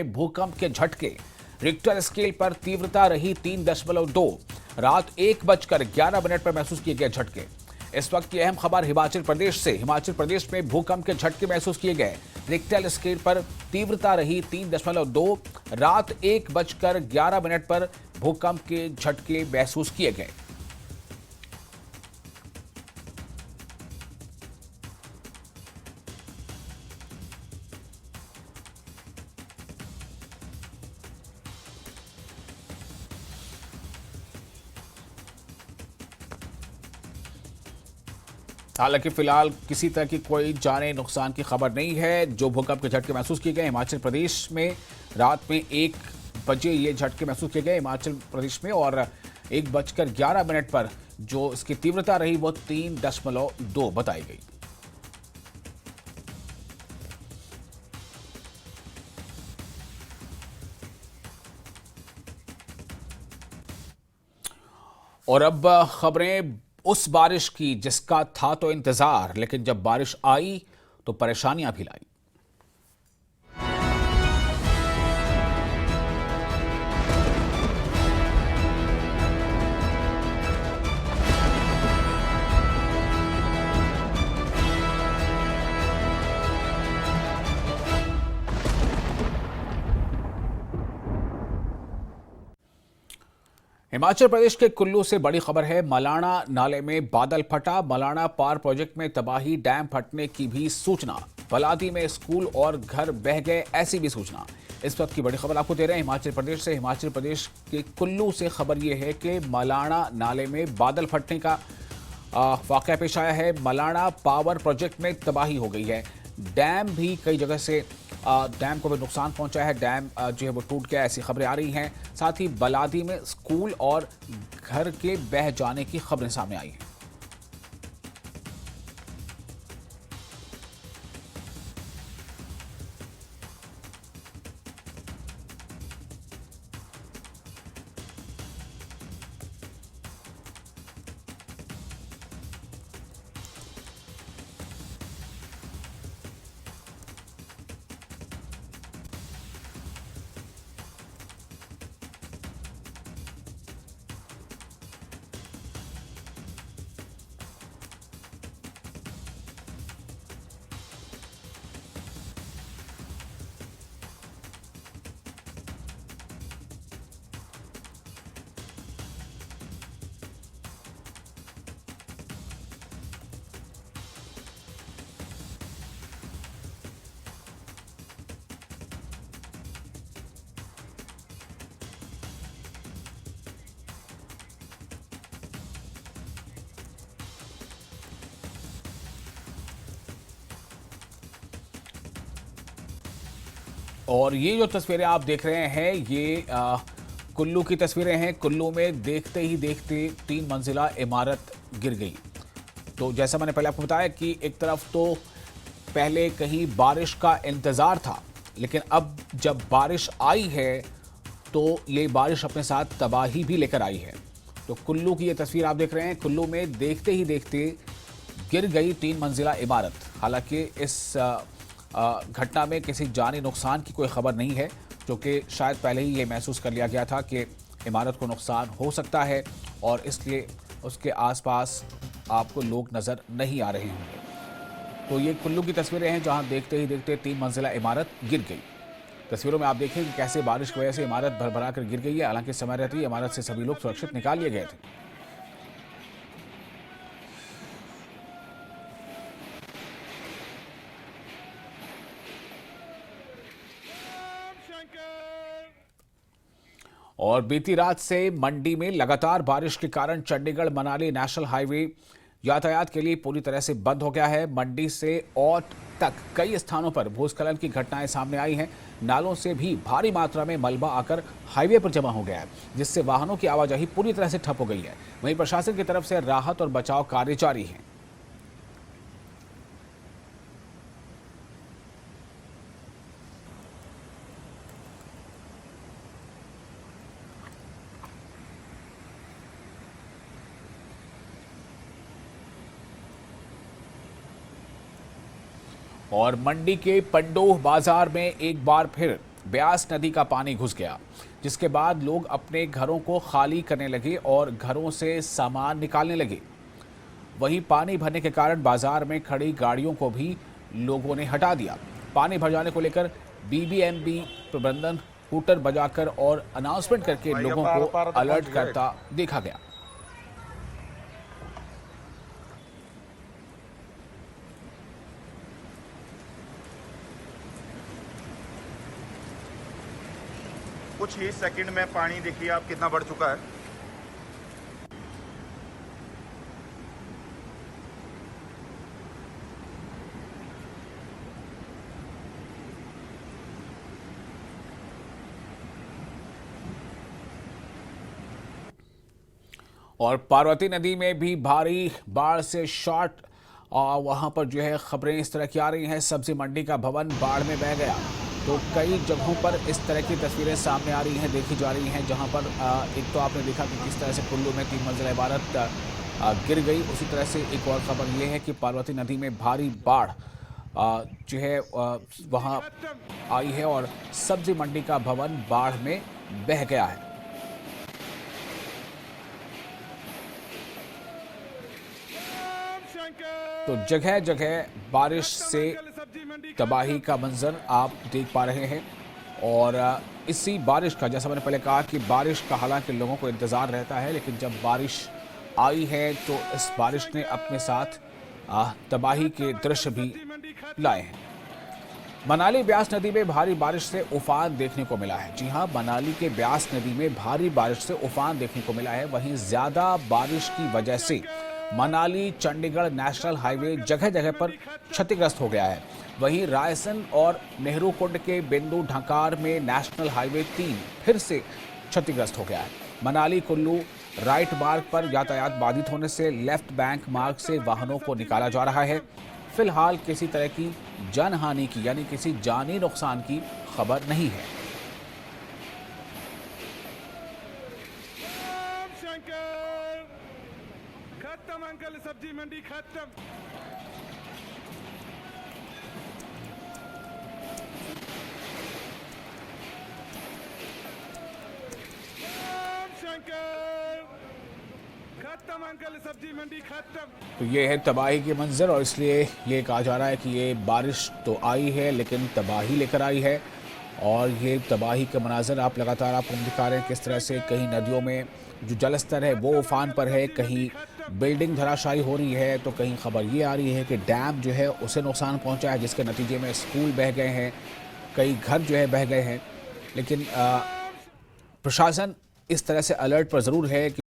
भूकंप के झटके, रिक्टर स्केल पर तीव्रता रही 3.2। रात 1:11 पर महसूस किए गए झटके। इस वक्त की अहम खबर हिमाचल प्रदेश से। हिमाचल प्रदेश में भूकंप के झटके महसूस किए गए। रिक्टर स्केल पर तीव्रता रही 3.2। रात 1:11 पर भूकंप के झटके महसूस किए गए। हालांकि फिलहाल किसी तरह की कोई जाने नुकसान की खबर नहीं है। जो भूकंप के झटके महसूस किए गए हिमाचल प्रदेश में रात में 1 बजे ये झटके महसूस किए गए हिमाचल प्रदेश में, और 1:11 पर जो इसकी तीव्रता रही वो 3.2 बताई गई। और अब खबरें उस बारिश की जिसका था तो इंतजार, लेकिन जब बारिश आई तो परेशानियां भी लाई। हिमाचल प्रदेश के कुल्लू से बड़ी खबर है। मलाणा नाले में बादल फटा। मलाणा पार प्रोजेक्ट में तबाही, डैम फटने की भी सूचना। बलादी में स्कूल और घर बह गए, ऐसी भी सूचना। इस वक्त की बड़ी खबर आपको दे रहे हैं हिमाचल प्रदेश से। हिमाचल प्रदेश के कुल्लू से खबर यह है कि मलाणा नाले में बादल फटने का वाकया पेश आया है। मलाणा पावर प्रोजेक्ट में तबाही हो गई है। डैम भी कई जगह से डैम को भी नुकसान पहुंचा है। डैम जो है वो टूट गया, ऐसी खबरें आ रही हैं। साथ ही बलादी में स्कूल और घर के बह जाने की खबरें सामने आई हैं। और ये जो तस्वीरें आप देख रहे हैं ये कुल्लू की तस्वीरें हैं। कुल्लू में देखते ही देखते 3 मंजिला इमारत गिर गई। तो जैसा मैंने पहले आपको बताया कि एक तरफ तो पहले कहीं बारिश का इंतजार था, लेकिन अब जब बारिश आई है तो ये बारिश अपने साथ तबाही भी लेकर आई है। तो कुल्लू की ये तस्वीर आप देख रहे हैं। कुल्लू में देखते ही देखते गिर गई 3 मंजिला इमारत। हालांकि इस घटना में किसी जानी नुकसान की कोई खबर नहीं है, क्योंकि शायद पहले ही ये महसूस कर लिया गया था कि इमारत को नुकसान हो सकता है और इसलिए उसके आसपास आपको लोग नज़र नहीं आ रहे होंगे। तो ये कुल्लू की तस्वीरें हैं जहां देखते ही देखते 3 मंजिला इमारत गिर गई। तस्वीरों में आप देखें कि कैसे बारिश की वजह से इमारत भरभरा कर गिर गई है। हालांकि समय रहते ही इमारत से सभी लोग सुरक्षित निकाल लिए गए थे। और बीती रात से मंडी में लगातार बारिश के कारण चंडीगढ़ मनाली नेशनल हाईवे यातायात के लिए पूरी तरह से बंद हो गया है। मंडी से औट तक कई स्थानों पर भूस्खलन की घटनाएं सामने आई हैं। नालों से भी भारी मात्रा में मलबा आकर हाईवे पर जमा हो गया है, जिससे वाहनों की आवाजाही पूरी तरह से ठप हो गई है। वहीं प्रशासन की तरफ से राहत और बचाव कार्य जारी है। और मंडी के पंडोह बाजार में एक बार फिर ब्यास नदी का पानी घुस गया, जिसके बाद लोग अपने घरों को खाली करने लगे और घरों से सामान निकालने लगे। वहीं पानी भरने के कारण बाजार में खड़ी गाड़ियों को भी लोगों ने हटा दिया। पानी भर जाने को लेकर बीबीएमबी प्रबंधन हूटर बजाकर और अनाउंसमेंट करके लोगों को अलर्ट करता देखा गया। कुछ ही सेकंड में पानी देखिए आप कितना बढ़ चुका है। और पार्वती नदी में भी भारी बाढ़ से शॉर्ट वहां पर जो है खबरें इस तरह की आ रही हैं। सब्जी मंडी का भवन बाढ़ में बह गया। तो कई जगहों पर इस तरह की तस्वीरें सामने आ रही हैं, देखी जा रही हैं, जहां पर एक तो आपने देखा कि किस तरह से कुल्लू में 3 मंजिला इमारत गिर गई। उसी तरह से एक और खबर ये है कि पार्वती नदी में भारी बाढ़ जो है वहां आई है और सब्जी मंडी का भवन बाढ़ में बह गया है। तो जगह जगह बारिश से तबाही का मंजर आप देख पा रहे हैं। और इसी बारिश का, जैसा मैंने पहले कहा कि बारिश का हालांकि लोगों को इंतज़ार रहता है, लेकिन जब बारिश आई है तो इस बारिश ने अपने साथ तबाही के दृश्य भी लाए हैं। मनाली ब्यास नदी में भारी बारिश से उफान देखने को मिला है। जी हां, मनाली के ब्यास नदी में भारी बारिश से उफान देखने को मिला है। वहीं ज्यादा बारिश की वजह से मनाली चंडीगढ़ नेशनल हाईवे जगह जगह पर क्षतिग्रस्त हो गया है। वहीं रायसन और नेहरू कुंड के बिंदु ढंकार में नेशनल हाईवे 3 फिर से क्षतिग्रस्त हो गया है। मनाली कुल्लू राइट मार्ग पर यातायात बाधित होने से लेफ्ट बैंक मार्ग से वाहनों को निकाला जा रहा है। फिलहाल किसी तरह की जानहानि की यानी किसी जानी नुकसान की खबर नहीं है। खत्म अंकल, सब्जी मंडी खत्म। खत्म अंकल, सब्जी मंडी खत्म। तो ये है तबाही के मंजर और इसलिए ये कहा जा रहा है कि ये बारिश तो आई है लेकिन तबाही लेकर आई है। और ये तबाही के मनाजर आप लगातार आपको दिखा रहे हैं किस तरह से कहीं नदियों में जो जलस्तर है वो उफान पर है, कहीं बिल्डिंग धराशायी हो रही है, तो कहीं खबर ये आ रही है कि डैम जो है उसे नुकसान पहुंचा है, जिसके नतीजे में स्कूल बह गए हैं, कई घर जो है बह गए हैं। लेकिन प्रशासन इस तरह से अलर्ट पर ज़रूर है कि